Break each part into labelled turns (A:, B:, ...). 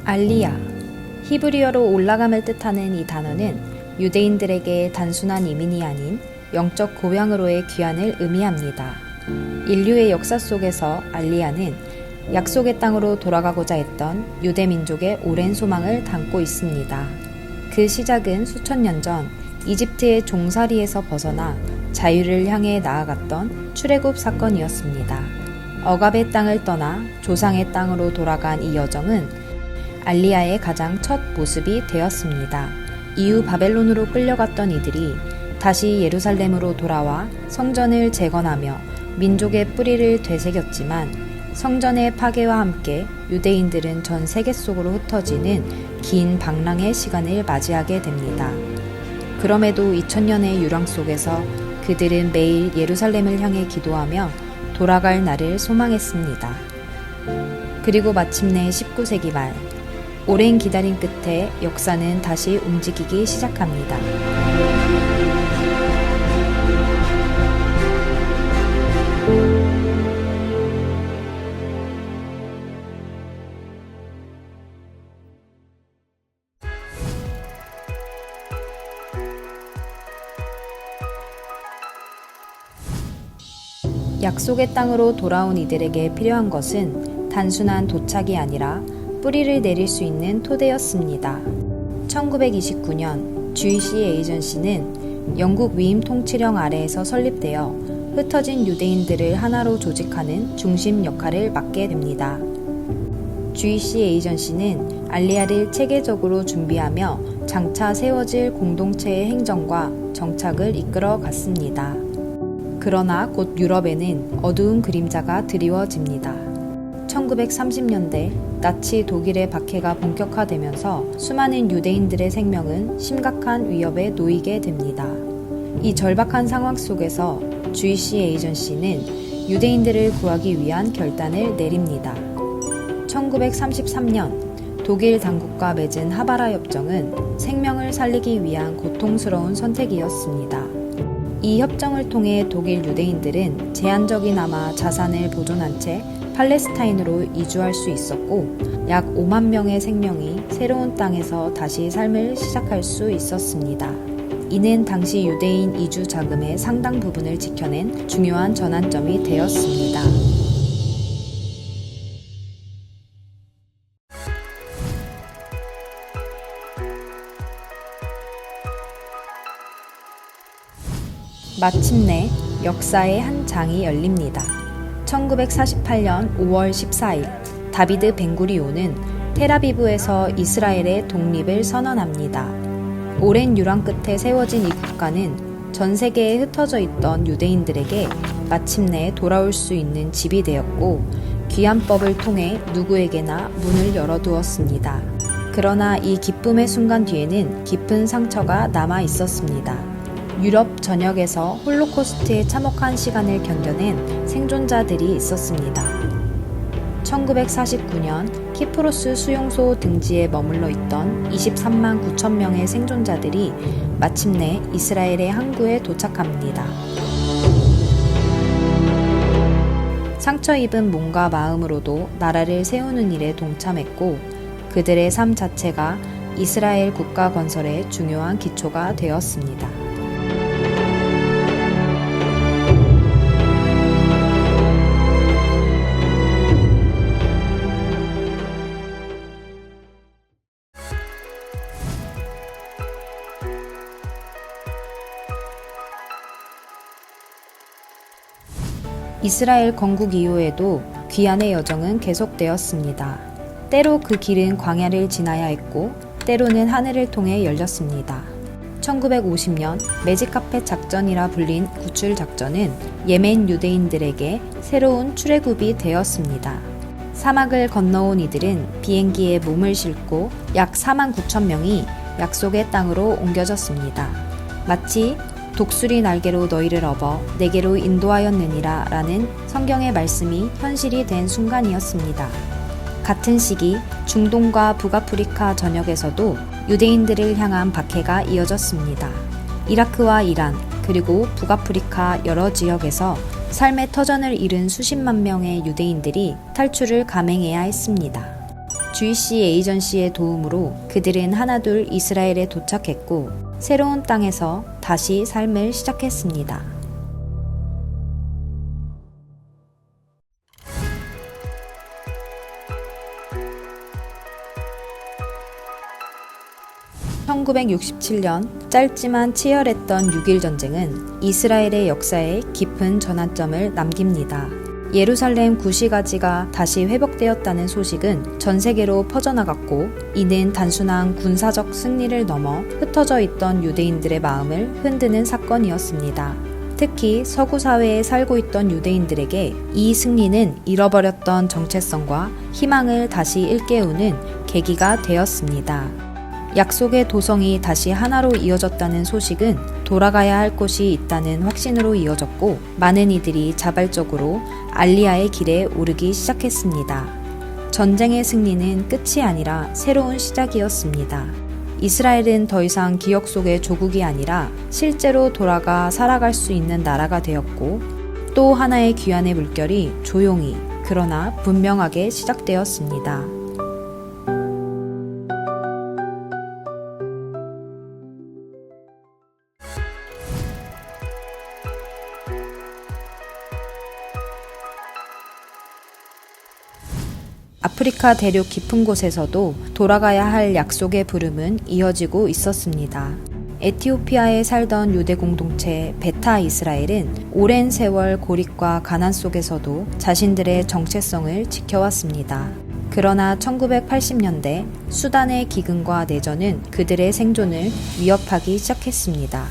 A: 알리야, 히브리어로 올라감을 뜻하는 이 단어는 유대인들에게 단순한 이민이 아닌 영적 고향으로의 귀환을 의미합니다. 인류의 역사 속에서 알리야는 약속의 땅으로 돌아가고자 했던 유대 민족의 오랜 소망을 담고 있습니다. 그 시작은 수천 년 전 이집트의 종살이에서 벗어나 자유를 향해 나아갔던 출애굽 사건이었습니다. 억압의 땅을 떠나 조상의 땅으로 돌아간 이 여정은 알리야의 가장 첫 모습이 되었습니다. 이후 바벨론으로 끌려갔던 이들이 다시 예루살렘으로 돌아와 성전을 재건하며 민족의 뿌리를 되새겼지만 성전의 파괴와 함께 유대인들은 전 세계 속으로 흩어지는 긴 방랑의 시간을 맞이하게 됩니다. 그럼에도 2000년의 유랑 속에서 그들은 매일 예루살렘을 향해 기도하며 돌아갈 날을 소망했습니다. 그리고 마침내 19세기 말, 오랜 기다림 끝에 역사는 다시 움직이기 시작합니다. 약속의 땅으로 돌아온 이들에게 필요한 것은 단순한 도착이 아니라 뿌리를 내릴 수 있는 토대였습니다. 1929년 주이시 에이전시는 영국 위임 통치령 아래에서 설립되어 흩어진 유대인들을 하나로 조직하는 중심 역할을 맡게 됩니다. 주이시 에이전시는 알리야를 체계적으로 준비하며 장차 세워질 공동체의 행정과 정착을 이끌어 갔습니다. 그러나 곧 유럽에는 어두운 그림자가 드리워집니다. 1930년대 나치 독일의 박해가 본격화되면서 수많은 유대인들의 생명은 심각한 위협에 놓이게 됩니다. 이 절박한 상황 속에서 주이시 에이전시는 유대인들을 구하기 위한 결단을 내립니다. 1933년 독일 당국과 맺은 하바라 협정은 생명을 살리기 위한 고통스러운 선택이었습니다. 이 협정을 통해 독일 유대인들은 제한적이나마 자산을 보존한 채 팔레스타인으로 이주할 수 있었고 약 5만 명의 생명이 새로운 땅에서 다시 삶을 시작할 수 있었습니다. 이는 당시 유대인 이주 자금의 상당 부분을 지켜낸 중요한 전환점이 되었습니다. 마침내 역사의 한 장이 열립니다. 1948년 5월 14일 다비드 벤구리온은 텔아비브에서 이스라엘의 독립을 선언합니다. 오랜 유랑 끝에 세워진 이 국가는 전 세계에 흩어져 있던 유대인들에게 마침내 돌아올 수 있는 집이 되었고 귀환법을 통해 누구에게나 문을 열어두었습니다. 그러나 이 기쁨의 순간 뒤에는 깊은 상처가 남아 있었습니다. 유럽 전역에서 홀로코스트에 참혹한 시간을 견뎌낸 생존자들이 있었습니다. 1949년 키프로스 수용소 등지에 머물러 있던 23만 9천 명의 생존자들이 마침내 이스라엘의 항구에 도착합니다. 상처 입은 몸과 마음으로도 나라를 세우는 일에 동참했고 그들의 삶 자체가 이스라엘 국가 건설의 중요한 기초가 되었습니다. 이스라엘 건국 이후에도 귀환의 여정은 계속되었습니다. 때로 그 길은 광야를 지나야 했고 때로는 하늘을 통해 열렸습니다. 1950년 매직카펫 작전이라 불린 구출 작전은 예멘 유대인들에게 새로운 출애굽이 되었습니다. 사막을 건너온 이들은 비행기에 몸을 싣고 약 4만 9천 명이 약속의 땅으로 옮겨졌습니다. 마치 독수리 날개로 너희를 업어 내게로 인도하였느니라 라는 성경의 말씀이 현실이 된 순간이었습니다. 같은 시기 중동과 북아프리카 전역에서도 유대인들을 향한 박해가 이어졌습니다. 이라크와 이란 그리고 북아프리카 여러 지역에서 삶의 터전을 잃은 수십만 명의 유대인들이 탈출을 감행해야 했습니다. 주이시 에이전시의 도움으로 그들은 하나둘 이스라엘에 도착했고 새로운 땅에서 다시 삶을 시작했습니다. (1967년) 짧지만 치열했던 6.1 전쟁은 이스라엘의 역사에 깊은 전환점을 남깁니다. 예루살렘 구시가지가 다시 회복되었다는 소식은 전 세계로 퍼져나갔고, 이는 단순한 군사적 승리를 넘어 흩어져 있던 유대인들의 마음을 흔드는 사건이었습니다. 특히 서구 사회에 살고 있던 유대인들에게 이 승리는 잃어버렸던 정체성과 희망을 다시 일깨우는 계기가 되었습니다. 약속의 도성이 다시 하나로 이어졌다는 소식은 돌아가야 할 곳이 있다는 확신으로 이어졌고, 많은 이들이 자발적으로 알리야의 길에 오르기 시작했습니다. 전쟁의 승리는 끝이 아니라 새로운 시작이었습니다. 이스라엘은 더 이상 기억 속의 조국이 아니라 실제로 돌아가 살아갈 수 있는 나라가 되었고, 또 하나의 귀환의 물결이 조용히 그러나 분명하게 시작되었습니다. 아프리카 대륙 깊은 곳에서도 돌아가야 할 약속의 부름은 이어지고 있었습니다. 에티오피아에 살던 유대 공동체 베타 이스라엘은 오랜 세월 고립과 가난 속에서도 자신들의 정체성을 지켜왔습니다. 그러나 1980년대 수단의 기근과 내전은 그들의 생존을 위협하기 시작했습니다.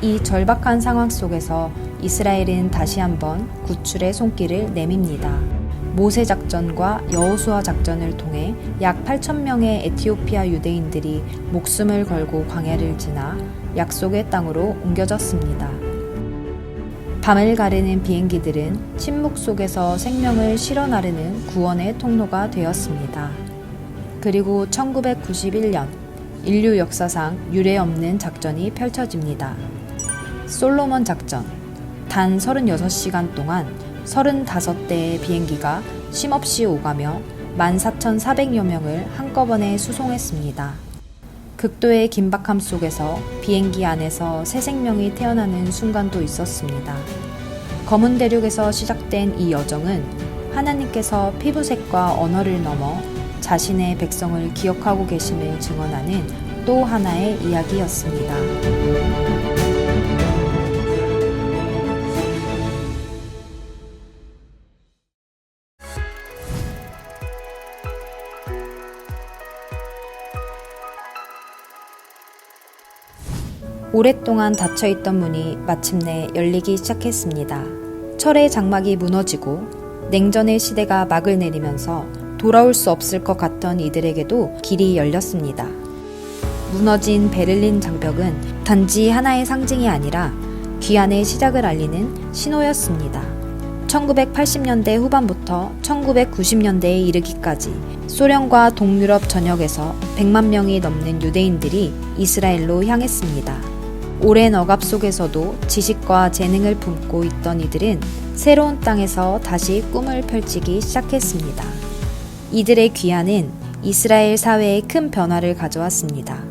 A: 이 절박한 상황 속에서 이스라엘은 다시 한번 구출의 손길을 내밉니다. 모세 작전과 여호수아 작전을 통해 약 8,000명의 에티오피아 유대인들이 목숨을 걸고 광야를 지나 약속의 땅으로 옮겨졌습니다. 밤을 가르는 비행기들은 침묵 속에서 생명을 실어 나르는 구원의 통로가 되었습니다. 그리고 1991년 인류 역사상 유례 없는 작전이 펼쳐집니다. 솔로몬 작전. 단 36시간 동안 35대의 비행기가 쉼없이 오가며 14,400여 명을 한꺼번에 수송했습니다. 극도의 긴박함 속에서 비행기 안에서 새 생명이 태어나는 순간도 있었습니다. 검은 대륙에서 시작된 이 여정은 하나님께서 피부색과 언어를 넘어 자신의 백성을 기억하고 계심을 증언하는 또 하나의 이야기였습니다. 오랫동안 닫혀있던 문이 마침내 열리기 시작했습니다. 철의 장막이 무너지고 냉전의 시대가 막을 내리면서 돌아올 수 없을 것 같던 이들에게도 길이 열렸습니다. 무너진 베를린 장벽은 단지 하나의 상징이 아니라 귀환의 시작을 알리는 신호였습니다. 1980년대 후반부터 1990년대에 이르기까지 소련과 동유럽 전역에서 100만 명이 넘는 유대인들이 이스라엘로 향했습니다. 오랜 억압 속에서도 지식과 재능을 품고 있던 이들은 새로운 땅에서 다시 꿈을 펼치기 시작했습니다. 이들의 귀환은 이스라엘 사회에 큰 변화를 가져왔습니다.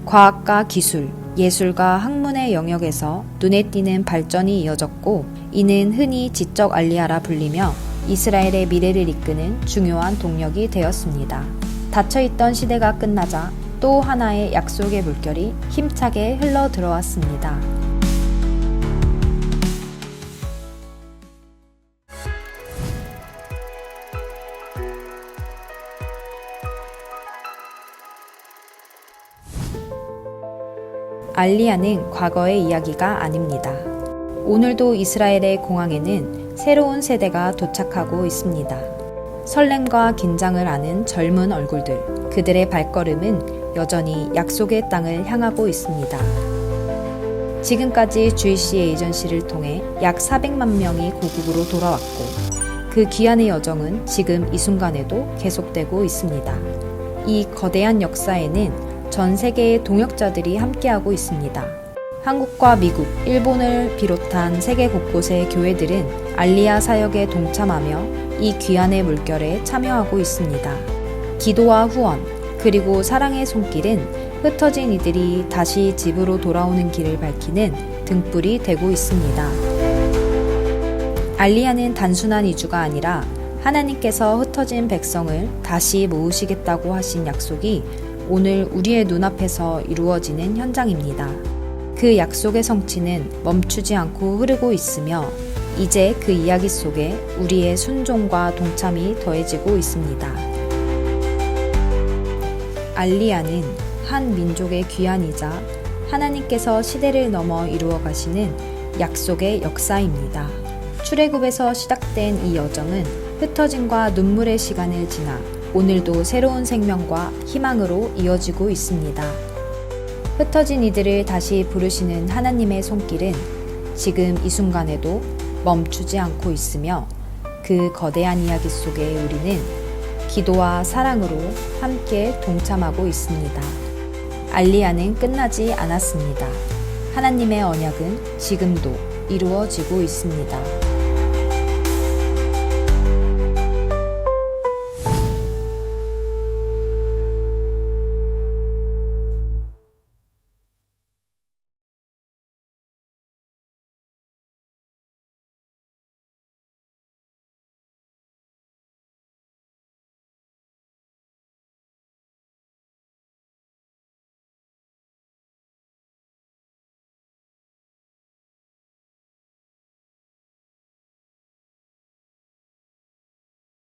A: 과학과 기술, 예술과 학문의 영역에서 눈에 띄는 발전이 이어졌고, 이는 흔히 지적 알리야라 불리며 이스라엘의 미래를 이끄는 중요한 동력이 되었습니다. 닫혀있던 시대가 끝나자 또 하나의 약속의 물결이 힘차게 흘러 들어왔습니다. 알리야는 과거의 이야기가 아닙니다. 오늘도 이스라엘의 공항에는 새로운 세대가 도착하고 있습니다. 설렘과 긴장을 아는 젊은 얼굴들, 그들의 발걸음은 여전히 약속의 땅을 향하고 있습니다. 지금까지 주이시 에이전시를 통해 약 400만 명이 고국으로 돌아왔고, 그 귀환의 여정은 지금 이 순간에도 계속되고 있습니다. 이 거대한 역사에는 전 세계의 동역자들이 함께하고 있습니다. 한국과 미국, 일본을 비롯한 세계 곳곳의 교회들은 알리야 사역에 동참하며 이 귀환의 물결에 참여하고 있습니다. 기도와 후원, 그리고 사랑의 손길은 흩어진 이들이 다시 집으로 돌아오는 길을 밝히는 등불이 되고 있습니다. 알리야는 단순한 이주가 아니라 하나님께서 흩어진 백성을 다시 모으시겠다고 하신 약속이 오늘 우리의 눈앞에서 이루어지는 현장입니다. 그 약속의 성취는 멈추지 않고 흐르고 있으며 이제 그 이야기 속에 우리의 순종과 동참이 더해지고 있습니다. 알리야는 한 민족의 귀환이자 하나님께서 시대를 넘어 이루어 가시는 약속의 역사입니다. 출애굽에서 시작된 이 여정은 흩어짐과 눈물의 시간을 지나 오늘도 새로운 생명과 희망으로 이어지고 있습니다. 흩어진 이들을 다시 부르시는 하나님의 손길은 지금 이 순간에도 멈추지 않고 있으며 그 거대한 이야기 속에 우리는 기도와 사랑으로 함께 동참하고 있습니다. 알리야는 끝나지 않았습니다. 하나님의 언약은 지금도 이루어지고 있습니다.